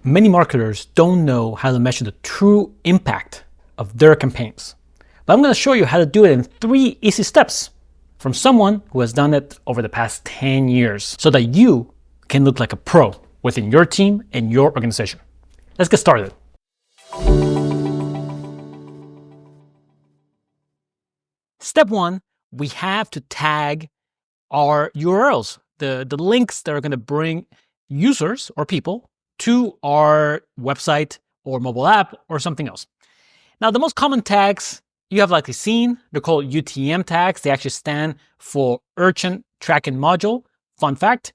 Many marketers don't know how to measure the true impact of their campaigns. But I'm going to show you how to do it in 3 easy steps from someone who has done it over the past 10 years so that you can look like a pro within your team and your organization. Let's get started. Step 1, we have to tag our URLs, the links that are going to bring users or people to our website or mobile app or something else. Now, the most common tags you have likely seen, they're called UTM tags. They actually stand for Urchin Tracking Module. Fun fact,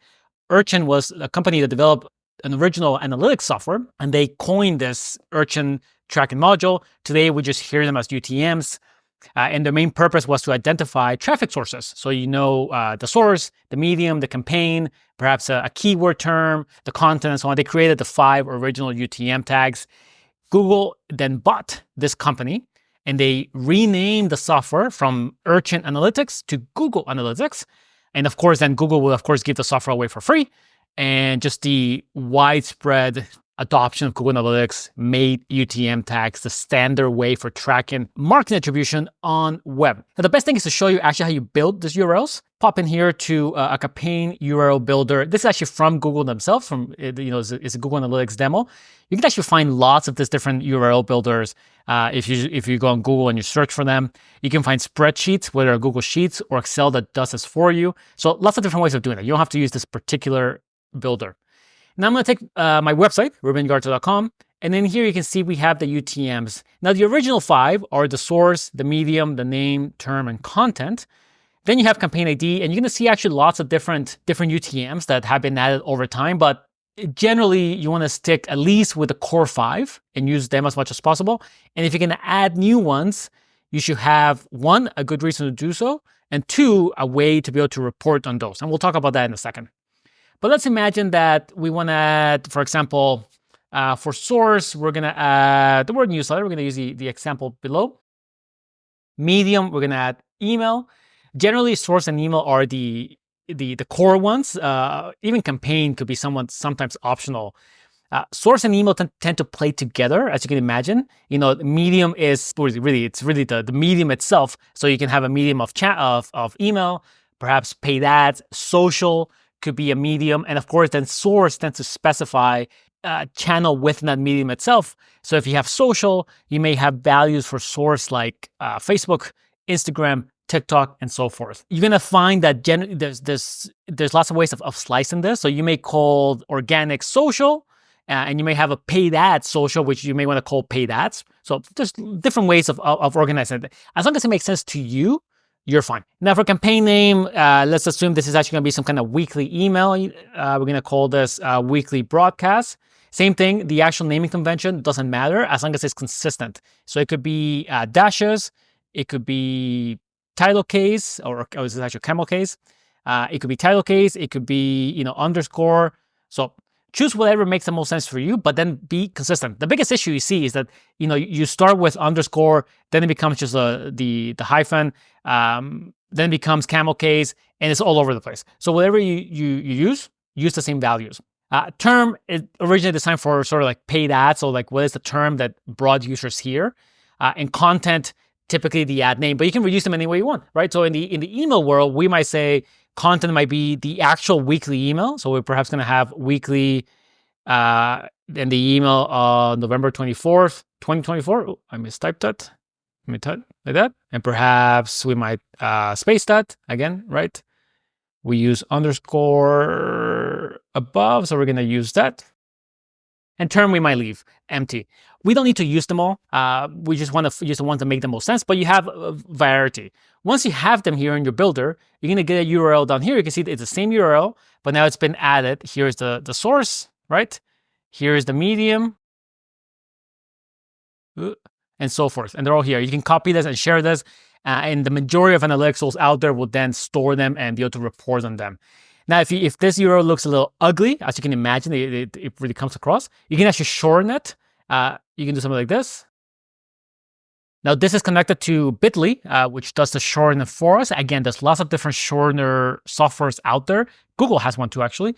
Urchin was a company that developed an original analytics software, and they coined this Urchin Tracking Module. Today, we just hear them as UTMs. And their main purpose was to identify traffic sources. So you know the source, the medium, the campaign, perhaps a keyword term, the content, and so on. They created the 5 original UTM tags. Google then bought this company, and they renamed the software from Urchin Analytics to Google Analytics. And of course, then Google will, of course, give the software away for free. And just the widespread adoption of Google Analytics made UTM tags the standard way for tracking marketing attribution on web. Now, the best thing is to show you actually how you build these URLs. Pop in here to a campaign URL builder. This is actually from Google themselves. It's a Google Analytics demo. You can actually find lots of these different URL builders. If you go on Google and you search for them, you can find spreadsheets, whether Google Sheets or Excel, that does this for you. So lots of different ways of doing it. You don't have to use this particular builder. Now I'm going to take my website, rubengarza.com, and then here you can see we have the UTMs. Now the original 5 are the source, the medium, the name, term, and content. Then you have campaign ID, and you're going to see actually lots of different UTMs that have been added over time, but generally you want to stick at least with the core 5 and use them as much as possible. And if you're going to add new ones, you should have 1, a good reason to do so, and 2, a way to be able to report on those. And we'll talk about that in a second. But let's imagine that we want to add, for example, for source, we're going to add the word newsletter. We're going to use the example below. Medium, we're going to add email. Generally, source and email are the core ones. Even campaign could be sometimes optional. Source and email tend to play together, as you can imagine. Medium is really the medium itself. So you can have a medium of chat of email, perhaps paid ads, social could be a medium, and of course, then source tends to specify a channel within that medium itself. So if you have social, you may have values for source like Facebook, Instagram, TikTok, and so forth. You're gonna find that there's lots of ways of slicing this. So you may call organic social, and you may have a paid ad social, which you may want to call paid ads. So there's different ways of organizing it. As long as it makes sense to you, you're fine. Now for campaign name, let's assume this is actually going to be some kind of weekly email. We're going to call this weekly broadcast. Same thing, the actual naming convention doesn't matter as long as it's consistent. So it could be dashes, it could be title case, or this is actually camel case. It could be title case, it could be underscore. So choose whatever makes the most sense for you, but then be consistent. The biggest issue you see is that you start with underscore, then it becomes just the hyphen, then it becomes camel case, and it's all over the place. So whatever you use the same values. Term is originally designed for sort of like paid ads, so like what is the term that brought users here? And content, typically the ad name, but you can reuse them any way you want, right? So in the email world, we might say content might be the actual weekly email. So we're perhaps going to have weekly in the email on November 24th, 2024. Oh, I mistyped that. Let me type like that. And perhaps we might space that again, right? We use underscore above, so we're going to use that. And term we might leave empty. We don't need to use them all. We just want to use the ones that make the most sense, but you have a variety. Once you have them here in your builder, you're going to get a URL down here. You can see that it's the same URL, but now it's been added. Here's the source, right? Here's the medium, and so forth. And they're all here. You can copy this and share this, and the majority of analytics tools out there will then store them and be able to report on them. Now, if this URL looks a little ugly, as you can imagine, it really comes across, you can actually shorten it. You can do something like this. Now, this is connected to Bitly, which does the shortener for us. Again, there's lots of different shortener softwares out there. Google has one too, actually.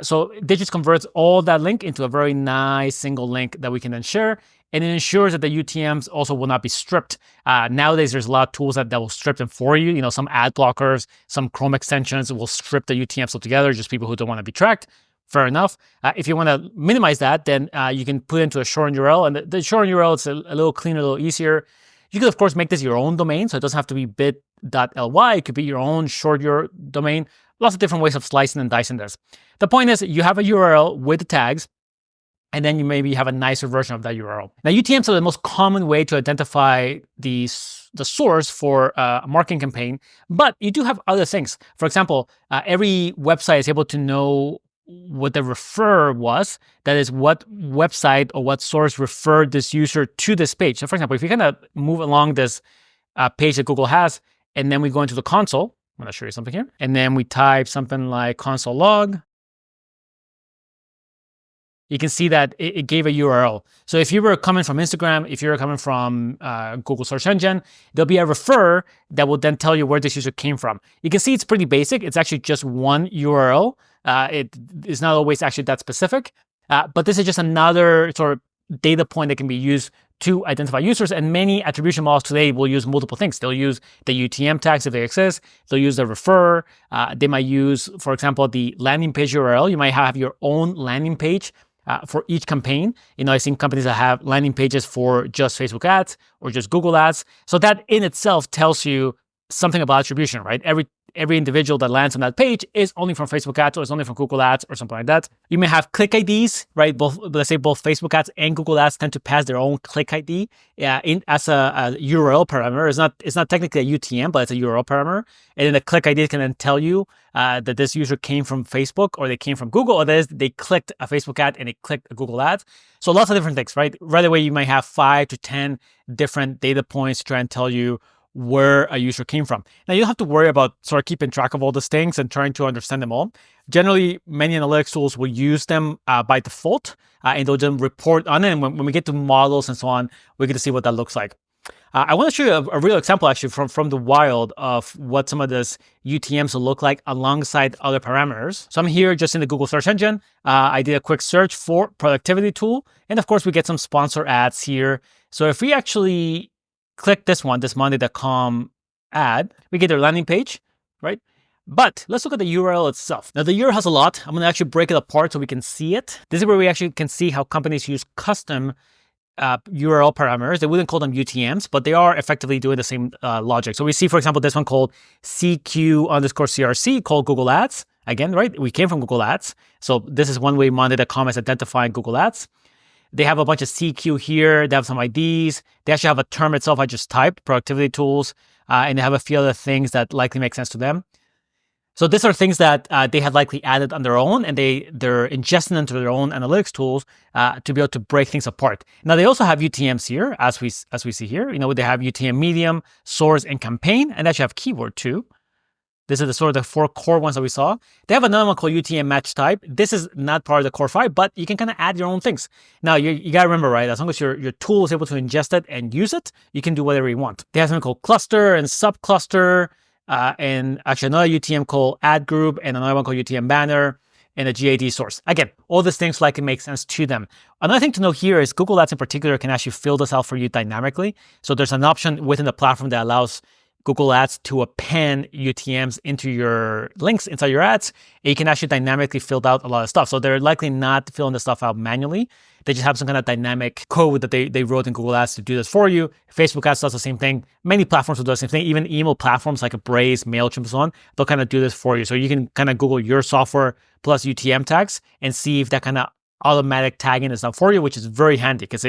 So they just converts all that link into a very nice single link that we can then share. And it ensures that the UTMs also will not be stripped. Nowadays, there's a lot of tools that will strip them for you. Some ad blockers, some Chrome extensions will strip the UTMs altogether, just people who don't want to be tracked. Fair enough. If you want to minimize that, then you can put it into a shortened URL. And the shortened URL is a little cleaner, a little easier. You could, of course, make this your own domain. So it doesn't have to be bit.ly. It could be your own short domain. Lots of different ways of slicing and dicing this. The point is you have a URL with the tags, and then you maybe have a nicer version of that URL. Now, UTMs are the most common way to identify the source for a marketing campaign, but you do have other things. For example, every website is able to know what the refer was. That is, what website or what source referred this user to this page. So for example, if you kind of move along this page that Google has, and then we go into the console, I'm going to show you something here, and then we type something like console log, you can see that it gave a URL. So if you were coming from Instagram, if you're coming from Google search engine, there'll be a refer that will then tell you where this user came from. You can see it's pretty basic. It's actually just one URL. It is not always actually that specific, but this is just another sort of data point that can be used to identify users. And many attribution models today will use multiple things. They'll use the UTM tags if they exist. They'll use the refer. They might use, for example, the landing page URL. You might have your own landing page for each campaign. I've seen companies that have landing pages for just Facebook ads or just Google ads. So that in itself tells you something about attribution, right? Every individual that lands on that page is only from Facebook ads or is only from Google ads or something like that. You may have click IDs, right? Let's say both Facebook ads and Google ads tend to pass their own click ID as a URL parameter. It's not technically a UTM, but it's a URL parameter. And then the click ID can then tell you that this user came from Facebook or they came from Google, or that they clicked a Facebook ad and they clicked a Google ad. So lots of different things, right? Right away, you might have 5 to 10 different data points to try and tell you where a user came from. Now, you don't have to worry about sort of keeping track of all these things and trying to understand them all. Generally, many analytics tools will use them by default, and they'll just report on it. And when we get to models and so on, we get to see what that looks like. I want to show you a real example, actually, from the wild of what some of this UTMs will look like alongside other parameters. So I'm here just in the Google search engine. I did a quick search for productivity tool. And of course, we get some sponsor ads here. So if we actually click this one, this Monday.com ad, we get their landing page, right? But let's look at the URL itself. Now, the URL has a lot. I'm going to actually break it apart so we can see it. This is where we actually can see how companies use custom URL parameters. They wouldn't call them UTMs, but they are effectively doing the same logic. So we see, for example, this one called CQ_CRC called Google Ads. Again, right? We came from Google Ads. So this is one way Monday.com is identifying Google Ads. They have a bunch of CQ here. They have some IDs. They actually have a term itself I just typed, productivity tools, and they have a few other things that likely make sense to them. So these are things that they had likely added on their own, and they're ingesting into their own analytics tools to be able to break things apart. Now, they also have UTMs here, as we see here. They have UTM medium, source, and campaign, and they actually have keyword too. This is the sort of the 4 core ones that we saw. They have another one called UTM match type. This is not part of the core 5, but you can kind of add your own things. Now, you got to remember, right? As long as your tool is able to ingest it and use it, you can do whatever you want. They have something called cluster and subcluster, and actually another UTM called ad group, and another one called UTM banner, and a GAD source. Again, all these things likely make sense to them. Another thing to know here is Google Ads in particular can actually fill this out for you dynamically. So there's an option within the platform that allows Google Ads to append UTMs into your links inside your ads, and you can actually dynamically fill out a lot of stuff. So they're likely not filling the stuff out manually. They just have some kind of dynamic code that they wrote in Google Ads to do this for you. Facebook Ads does the same thing. Many platforms will do the same thing. Even email platforms like Braze, MailChimp, and so on, they'll kind of do this for you. So you can kind of Google your software plus UTM tags and see if that kind of automatic tagging is done for you, which is very handy because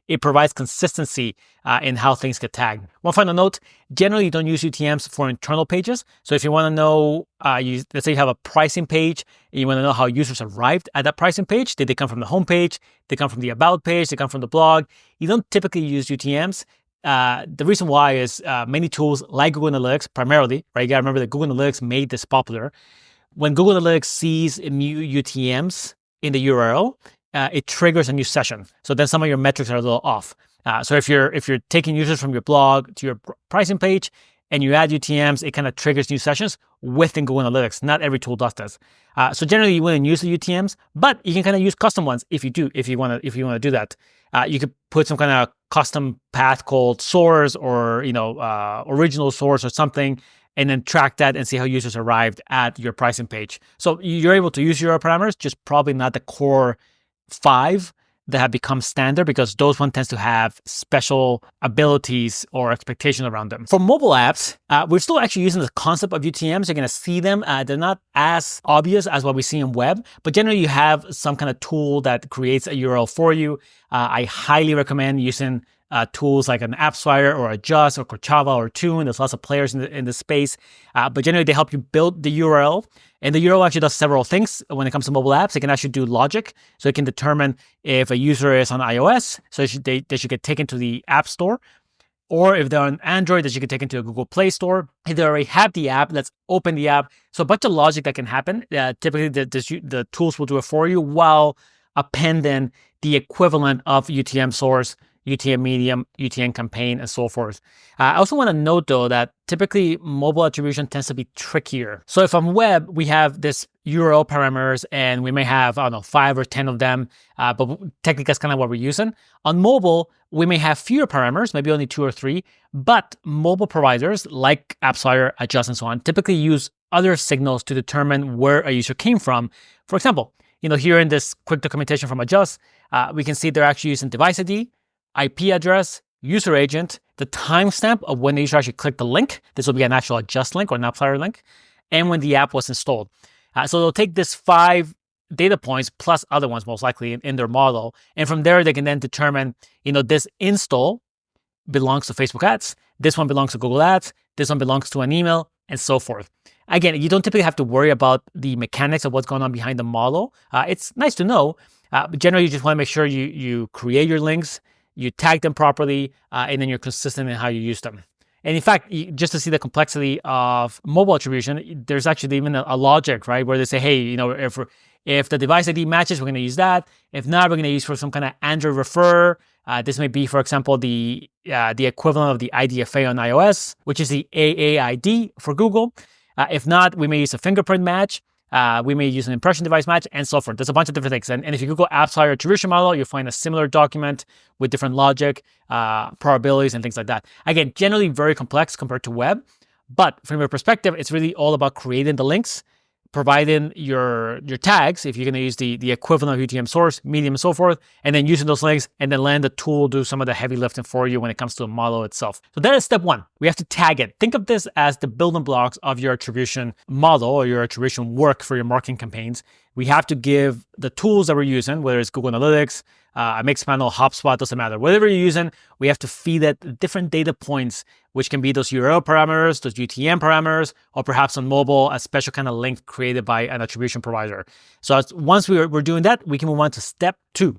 it provides consistency in how things get tagged. One final note, generally you don't use UTMs for internal pages. So if you want to know, let's say you have a pricing page and you want to know how users arrived at that pricing page, did they come from the home page, they come from the about page, they come from the blog, you don't typically use UTMs. The reason why is many tools like Google Analytics primarily, right? You got to remember that Google Analytics made this popular. When Google Analytics sees new UTMs in the URL, it triggers a new session. So then some of your metrics are a little off. So if you're taking users from your blog to your pricing page and you add UTMs, it kind of triggers new sessions within Google Analytics. Not every tool does this. So generally, you wouldn't use the UTMs, but you can kind of use custom ones if you want to do that. You could put some kind of custom path called source or original source or something, and then track that and see how users arrived at your pricing page. So you're able to use URL parameters, just probably not the core 5 that have become standard, because those one tends to have special abilities or expectation around them. For mobile apps, we're still actually using the concept of UTMs. You're going to see them. They're not as obvious as what we see in web, but generally you have some kind of tool that creates a URL for you. I highly recommend using tools like an AppsFlyer or Adjust or Kochava or Tune. There's lots of players in the space, but generally they help you build the URL. And the URL actually does several things when it comes to mobile apps. It can actually do logic. So it can determine if a user is on iOS, so they should get taken to the App Store, or if they're on Android, they should get taken to a Google Play Store. If they already have the app, let's open the app. So a bunch of logic that can happen. Typically, the tools will do it for you while appending the equivalent of UTM source, UTM medium, UTM campaign, and so forth. I also want to note, though, that typically mobile attribution tends to be trickier. So if on web, we have this URL parameters, and we may have, 5 or 10 of them, but technically that's kind of what we're using. On mobile, we may have fewer parameters, maybe only 2 or 3, but mobile providers like AppsFlyer, Adjust, and so on typically use other signals to determine where a user came from. For example, here in this quick documentation from Adjust, we can see they're actually using device ID, IP address, user agent, the timestamp of when the user actually clicked the link. This will be an actual Adjust link or an AppsFlyer link, and when the app was installed. So they'll take this 5 data points plus other ones most likely in their model, and from there they can then determine, this install belongs to Facebook Ads, this one belongs to Google Ads, this one belongs to an email, and so forth. Again, you don't typically have to worry about the mechanics of what's going on behind the model. It's nice to know, but generally you just want to make sure you create your links, you tag them properly, and then you're consistent in how you use them. And in fact, just to see the complexity of mobile attribution, there's actually even a logic, right? Where they say, hey, if the device ID matches, we're going to use that. If not, we're going to use for some kind of Android refer. This may be, for example, the equivalent of the IDFA on iOS, which is the AAID for Google. If not, we may use a fingerprint match. We may use an impression device match, and so forth. There's a bunch of different things. And if you Google AppsFlyer attribution model, you'll find a similar document with different logic, probabilities, and things like that. Again, generally very complex compared to web. But from your perspective, it's really all about creating the links, providing your tags, if you're going to use the equivalent of UTM source, medium, and so forth, and then using those links, and then letting the tool do some of the heavy lifting for you when it comes to a model itself. So that is step 1. We have to tag it. Think of this as the building blocks of your attribution model or your attribution work for your marketing campaigns. We have to give the tools that we're using, whether it's Google Analytics, a Mixpanel, HubSpot, doesn't matter. Whatever you're using, we have to feed it different data points, which can be those URL parameters, those UTM parameters, or perhaps on mobile, a special kind of link created by an attribution provider. So once we're doing that, we can move on to step 2.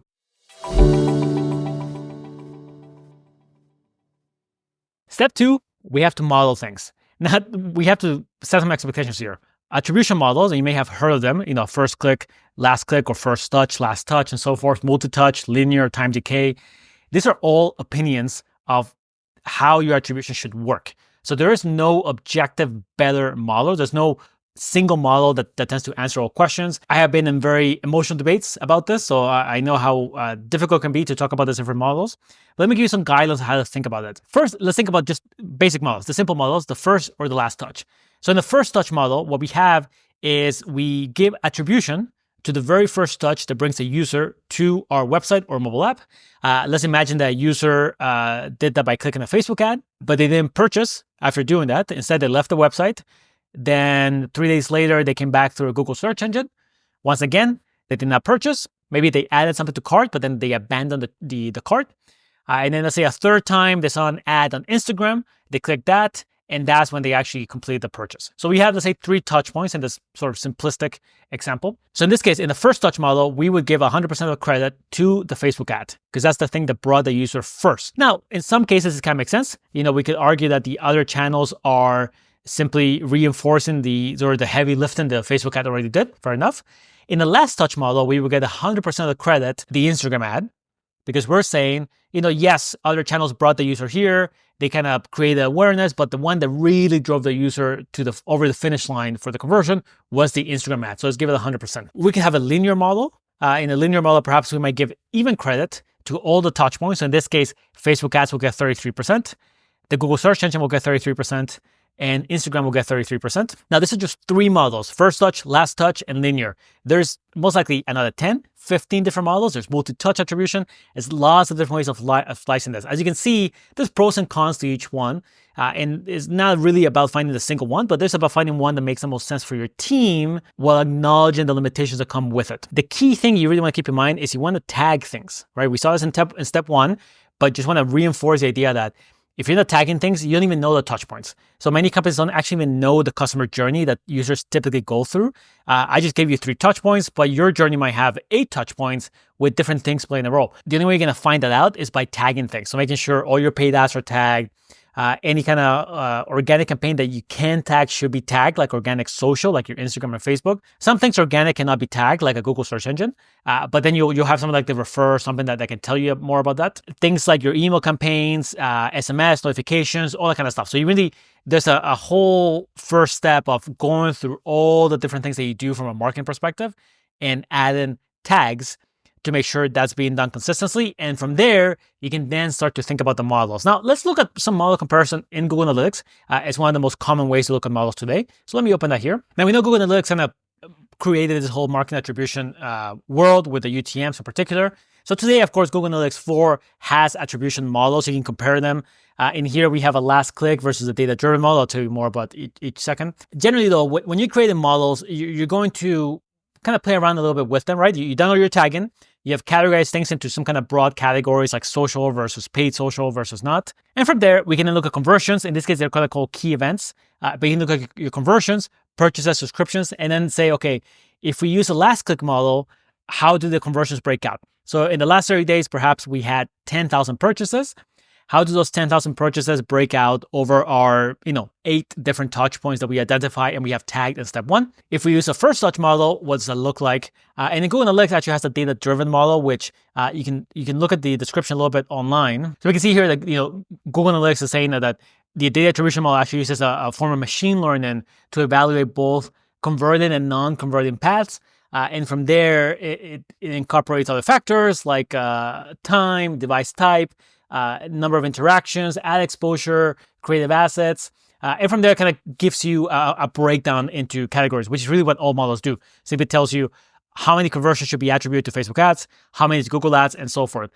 Step 2, we have to model things. Now, we have to set some expectations here. Attribution models, and you may have heard of them, first click, last click, or first touch, last touch, and so forth, multi-touch, linear, time decay. These are all opinions of how your attribution should work. So there is no objective, better model. There's no single model that tends to answer all questions. I have been in very emotional debates about this, so I know how difficult it can be to talk about these different models. But let me give you some guidelines on how to think about it. First, let's think about just basic models, the simple models, the first or the last touch. So in the first touch model, what we have is we give attribution to the very first touch that brings a user to our website or mobile app. Let's imagine that a user did that by clicking a Facebook ad, but they didn't purchase after doing that. Instead, they left the website. Then 3 days later, they came back through a Google search engine. Once again, they did not purchase. Maybe they added something to cart, but then they abandoned the cart. And then let's say a third time, they saw an ad on Instagram. They clicked that, and that's when they actually completed the purchase. So we have, let's say, 3 touch points in this sort of simplistic example. So in this case, in the first touch model, we would give 100% of the credit to the Facebook ad because that's the thing that brought the user first. Now, in some cases, it can make sense. We could argue that the other channels are simply reinforcing the heavy lifting the Facebook ad already did. Fair enough. In the last touch model, we would get 100% of the credit, the Instagram ad, because we're saying, yes, other channels brought the user here. they kind of created awareness, but the one that really drove the user to over the finish line for the conversion was the Instagram ad. So let's give it 100%. We can have a linear model. In a linear model, perhaps we might give even credit to all the touch points. So in this case, Facebook ads will get 33%. The Google search engine will get 33%. And Instagram will get 33%. Now, this is just 3 models: first touch, last touch, and linear. There's most likely another 10, 15 different models. There's multi-touch attribution. There's lots of different ways of slicing this. As you can see, there's pros and cons to each one. And it's not really about finding the single one, but there's about finding one that makes the most sense for your team while acknowledging the limitations that come with it. The key thing you really want to keep in mind is you want to tag things, right? We saw this in step 1, but just want to reinforce the idea that if you're not tagging things, you don't even know the touch points. So many companies don't actually even know the customer journey that users typically go through. I just gave you 3 touch points, but your journey might have 8 touch points with different things playing a role. The only way you're going to find that out is by tagging things. So making sure all your paid ads are tagged. Any kind of organic campaign that you can tag should be tagged, like organic social, like your Instagram or Facebook. Some things organic cannot be tagged, like a Google search engine. But then you'll have something like the refer, something that can tell you more about that. Things like your email campaigns, SMS, notifications, all that kind of stuff. So there's a whole first step of going through all the different things that you do from a marketing perspective and adding tags to make sure that's being done consistently. And from there, you can then start to think about the models. Now, let's look at some model comparison in Google Analytics. It's one of the most common ways to look at models today. So let me open that here. Now, we know Google Analytics kind of created this whole marketing attribution world with the UTMs in particular. So today, of course, Google Analytics 4 has attribution models. You can compare them. In here, we have a last click versus a data-driven model. I'll tell you more about each second. Generally, though, when you create models, you're going to kind of play around a little bit with them, right? You download your tagging. You have categorized things into some kind of broad categories like social versus paid social versus not. And from there, we can then look at conversions. In this case, they're kind of called key events. But you can look at your conversions, purchases, subscriptions, and then say, okay, if we use a last click model, how do the conversions break out? So in the last 30 days, perhaps we had 10,000 purchases. How do those 10,000 purchases break out over our, 8 different touch points that we identify and we have tagged in step 1? If we use a first touch model, what does that look like? And then Google Analytics actually has a data-driven model, which you can look at the description a little bit online. So we can see here that Google Analytics is saying that the data attribution model actually uses a form of machine learning to evaluate both converting and non-converting paths. And from there, it incorporates other factors like time, device type, number of interactions, ad exposure, creative assets. And from there, it kind of gives you a breakdown into categories, which is really what all models do. Simply tells you how many conversions should be attributed to Facebook ads, how many to Google ads, and so forth.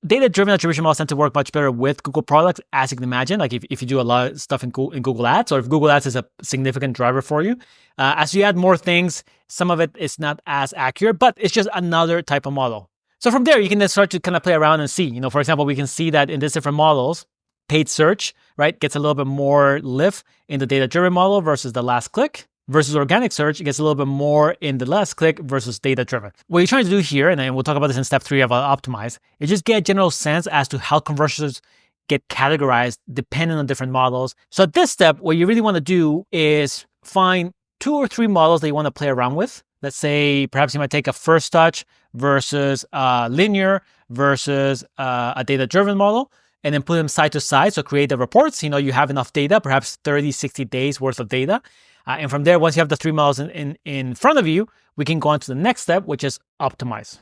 Data-driven attribution models tend to work much better with Google products, as you can imagine. Like if you do a lot of stuff in Google Ads, or if Google Ads is a significant driver for you. As you add more things, some of it is not as accurate, but it's just another type of model. So from there, you can then start to kind of play around and see. For example, we can see that in these different models, paid search, right, gets a little bit more lift in the data-driven model versus the last click. Versus organic search, it gets a little bit more in the last click versus data-driven. What you're trying to do here, and then we'll talk about this in step 3 of optimize, is just get a general sense as to how conversions get categorized depending on different models. So at this step, what you really want to do is find 2 or 3 models that you want to play around with. Let's say perhaps you might take a first touch versus linear versus a data-driven model, and then put them side to side. So create the reports. You have enough data, perhaps 30, 60 days worth of data. And from there, once you have the 3 models in front of you, we can go on to the next step, which is optimize.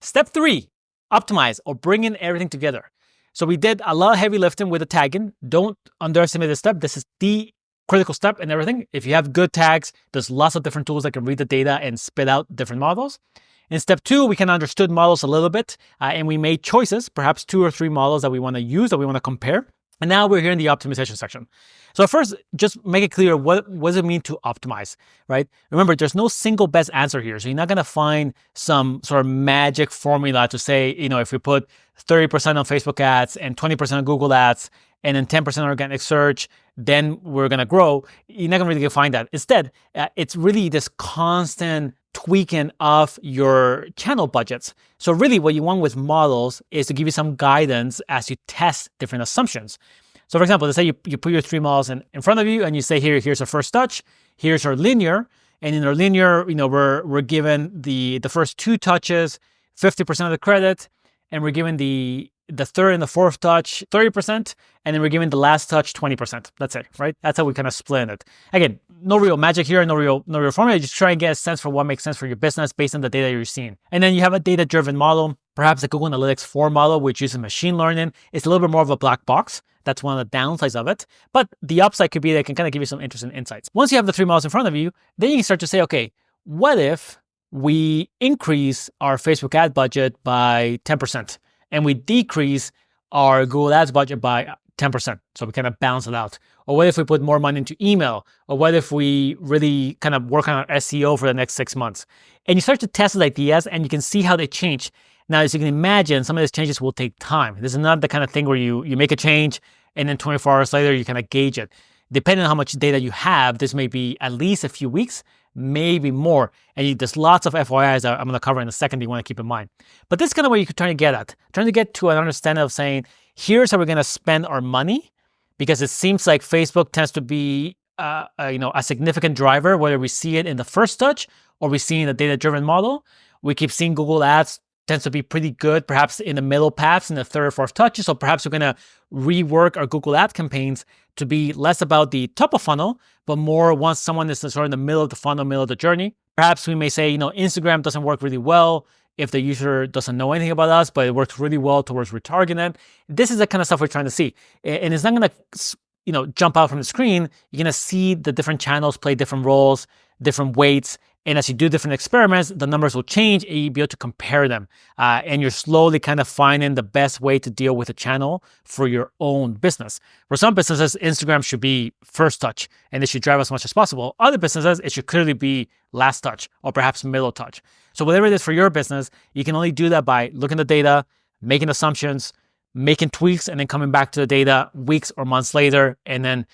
Step 3, optimize, or bring in everything together. So we did a lot of heavy lifting with the tagging. Don't underestimate this step. This is the critical step in everything. If you have good tags, there's lots of different tools that can read the data and spit out different models. In step 2, we can understood models a little bit, and we made choices, perhaps 2 or 3 models that we want to use, that we want to compare. And now we're here in the optimization section. So first, just make it clear, what does it mean to optimize, right? Remember, there's no single best answer here. So you're not going to find some sort of magic formula to say, if we put 30% on Facebook ads and 20% on Google ads, and then 10% organic search, then we're going to grow. You're not going to really find that. Instead, it's really this constant tweaking of your channel budgets. So really what you want with models is to give you some guidance as you test different assumptions. So for example, let's say you put your 3 models in front of you and you say, here's our first touch, here's our linear. And in our linear, we're given the first 2 touches 50% of the credit, and we're giving the third and the fourth touch 30%, and then we're giving the last touch 20%. That's it, right? That's how we kind of split it. Again, no real magic here, no real formula. Just try and get a sense for what makes sense for your business based on the data you're seeing. And then you have a data-driven model, perhaps a Google Analytics 4 model, which uses machine learning. It's a little bit more of a black box. That's one of the downsides of it. But the upside could be that it can kind of give you some interesting insights. Once you have the 3 models in front of you, then you can start to say, okay, what if we increase our Facebook ad budget by 10% and we decrease our Google Ads budget by 10%? So we kind of balance it out. Or what if we put more money into email? Or what if we really kind of work on our SEO for the next 6 months? And you start to test these ideas and you can see how they change. Now, as you can imagine, some of these changes will take time. This is not the kind of thing where you make a change and then 24 hours later, you kind of gauge it. Depending on how much data you have, this may be at least a few weeks, maybe more. And there's lots of FYIs that I'm going to cover in a second that you want to keep in mind. But this is kind of what you're trying to get at. Trying to get to an understanding of saying, here's how we're going to spend our money, because it seems like Facebook tends to be a significant driver, whether we see it in the first touch or we see it in the data-driven model. We keep seeing Google Ads tends to be pretty good, perhaps in the middle paths, in the third or fourth touches. So perhaps we're going to rework our Google Ad campaigns to be less about the top of funnel, but more once someone is sort of in the middle of the funnel, middle of the journey. Perhaps we may say, Instagram doesn't work really well if the user doesn't know anything about us, but it works really well towards retargeting. This is the kind of stuff we're trying to see. And it's not going to, jump out from the screen. You're going to see the different channels play different roles, different weights. And as you do different experiments, the numbers will change and you'll be able to compare them. And you're slowly kind of finding the best way to deal with a channel for your own business. For some businesses, Instagram should be first touch and it should drive as much as possible. Other businesses, it should clearly be last touch or perhaps middle touch. So whatever it is for your business, you can only do that by looking at the data, making assumptions, making tweaks, and then coming back to the data weeks or months later, and then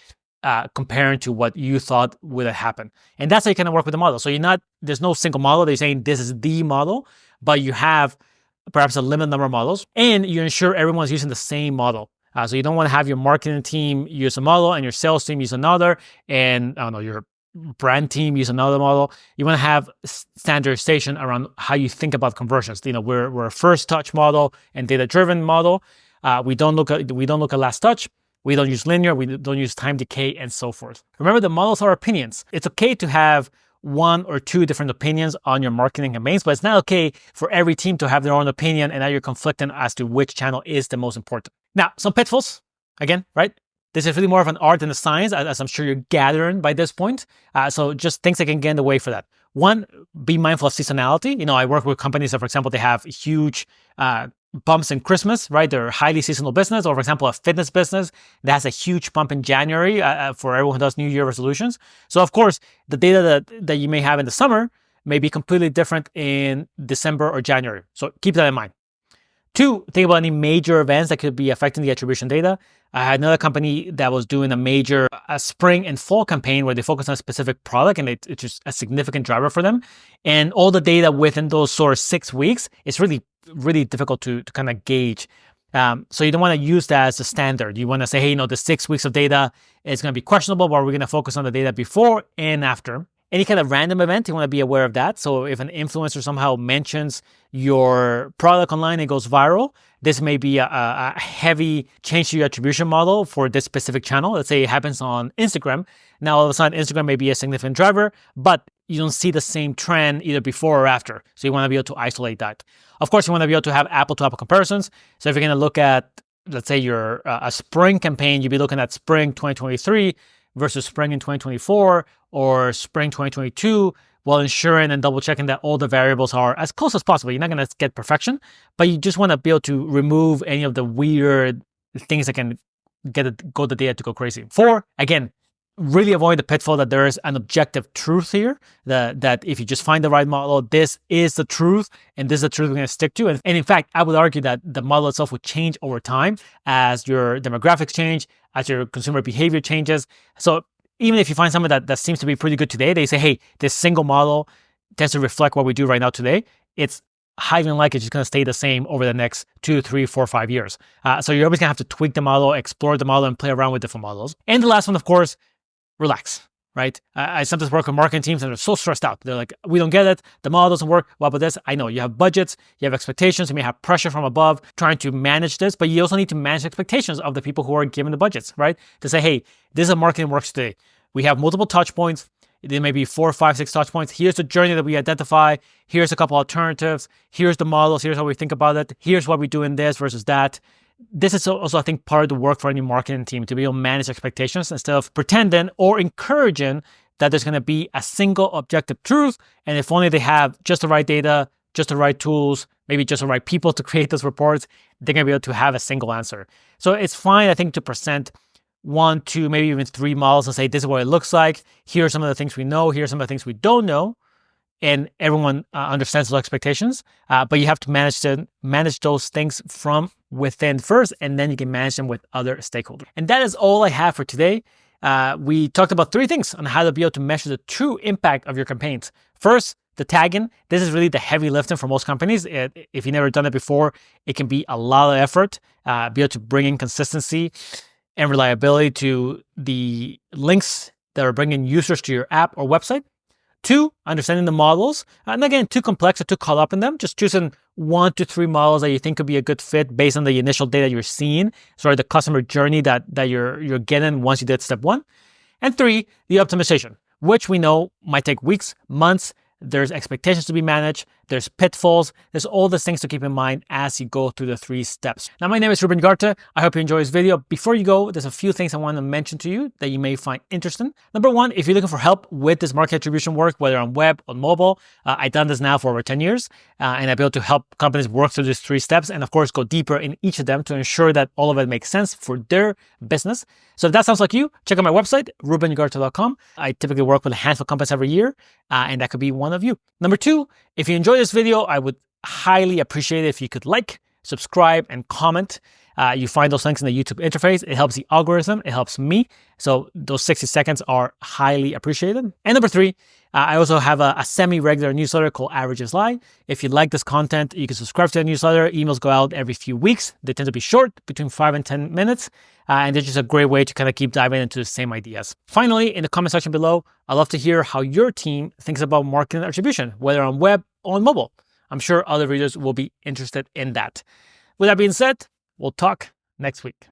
comparing to what you thought would have happened. And that's how you kind of work with the model. So there's no single model that you're saying this is the model, but you have perhaps a limited number of models, and you ensure everyone's using the same model. So you don't want to have your marketing team use a model and your sales team use another, and your brand team use another model. You want to have standardization around how you think about conversions. We're a first touch model and data-driven model. We don't look at last touch. We don't use linear, we don't use time decay, and so forth. Remember, the models are opinions. It's okay to have 1 or 2 different opinions on your marketing campaigns, but it's not okay for every team to have their own opinion and now you're conflicting as to which channel is the most important. Now, some pitfalls, again, right? This is really more of an art than a science, as I'm sure you're gathering by this point. So just things that can get in the way for that. 1, be mindful of seasonality. I work with companies that, for example, they have huge bumps in Christmas, right? They're a highly seasonal business, or for example, a fitness business that has a huge bump in January for everyone who does New Year resolutions. So of course, the data that you may have in the summer may be completely different in December or January. So keep that in mind. 2, think about any major events that could be affecting the attribution data. I had another company that was doing a major spring and fall campaign where they focus on a specific product, and it's just a significant driver for them. And all the data within those sort of 6 weeks, it's really, really difficult to kind of gauge. So you don't want to use that as a standard. You want to say, hey, the 6 weeks of data is going to be questionable, but we're going to focus on the data before and after. Any kind of random event, you want to be aware of that. So if an influencer somehow mentions your product online and goes viral, this may be a heavy change to your attribution model for this specific channel. Let's say it happens on Instagram. Now, all of a sudden, Instagram may be a significant driver, but you don't see the same trend either before or after. So you want to be able to isolate that. Of course, you want to be able to have apple-to-apple comparisons. So if you're going to look at, let's say, your a spring campaign, you'd be looking at spring 2023 versus spring in 2024 or spring 2022, while ensuring and double checking that all the variables are as close as possible. You're not going to get perfection, but you just want to be able to remove any of the weird things that can go the data to go crazy. 4, again, really avoid the pitfall that there is an objective truth here, that if you just find the right model, this is the truth, and this is the truth we're going to stick to. And in fact, I would argue that the model itself would change over time as your demographics change, as your consumer behavior changes. So even if you find something that seems to be pretty good today, they say, hey, this single model tends to reflect what we do right now today. It's highly unlikely it's just going to stay the same over the next 2, 3, 4, 5 years. So you're always going to have to tweak the model, explore the model, and play around with different models. And the last one, of course, relax. right? I sometimes work with marketing teams and they're so stressed out. They're like, we don't get it. The model doesn't work. What about this? I know you have budgets, you have expectations, you may have pressure from above trying to manage this, but you also need to manage expectations of the people who are given the budgets, right? To say, hey, this is how marketing works today. We have multiple touch points. There may be 4, 5, 6 touch points. Here's the journey that we identify. Here's a couple alternatives. Here's the models. Here's how we think about it. Here's what we do in this versus that. This is also, I think, part of the work for any marketing team, to be able to manage expectations instead of pretending or encouraging that there's going to be a single objective truth. And if only they have just the right data, just the right tools, maybe just the right people to create those reports, they're going to be able to have a single answer. So it's fine, I think, to present 1, 2, maybe even 3 models and say, this is what it looks like. Here are some of the things we know. Here are some of the things we don't know. And everyone understands those expectations, but you have to manage those things from within first, and then you can manage them with other stakeholders. And that is all I have for today. We talked about 3 things on how to be able to measure the true impact of your campaigns. First, the tagging. This is really the heavy lifting for most companies. If you've never done it before, it can be a lot of effort, be able to bring in consistency and reliability to the links that are bringing users to your app or website. 2, understanding the models. And again, too complex or too caught up in them. Just choosing 1 to 3 models that you think could be a good fit based on the initial data you're seeing. The customer journey that you're getting once you did step 1. And 3, the optimization, which we know might take weeks, months. There's expectations to be managed. There's pitfalls. There's all these things to keep in mind as you go through the 3 steps. Now, my name is Ruben Ugarte. I hope you enjoy this video. Before you go, there's a few things I want to mention to you that you may find interesting. Number 1, if you're looking for help with this market attribution work, whether on web or mobile, I've done this now for over 10 years, and I've been able to help companies work through these 3 steps and, of course, go deeper in each of them to ensure that all of it makes sense for their business. So if that sounds like you, check out my website, rubenugarte.com. I typically work with a handful of companies every year, and that could be one of you. Number 2, if you enjoy this video, I would highly appreciate it if you could like, subscribe, and comment. You find those links in the YouTube interface. It helps the algorithm. It helps me. So those 60 seconds are highly appreciated. And number 3, I also have a semi-regular newsletter called Averages Lie. If you like this content, you can subscribe to the newsletter. Emails go out every few weeks. They tend to be short, between 5 and 10 minutes. And they're just a great way to kind of keep diving into the same ideas. Finally, in the comment section below, I'd love to hear how your team thinks about marketing attribution, whether on web or on mobile. I'm sure other readers will be interested in that. With that being said, we'll talk next week.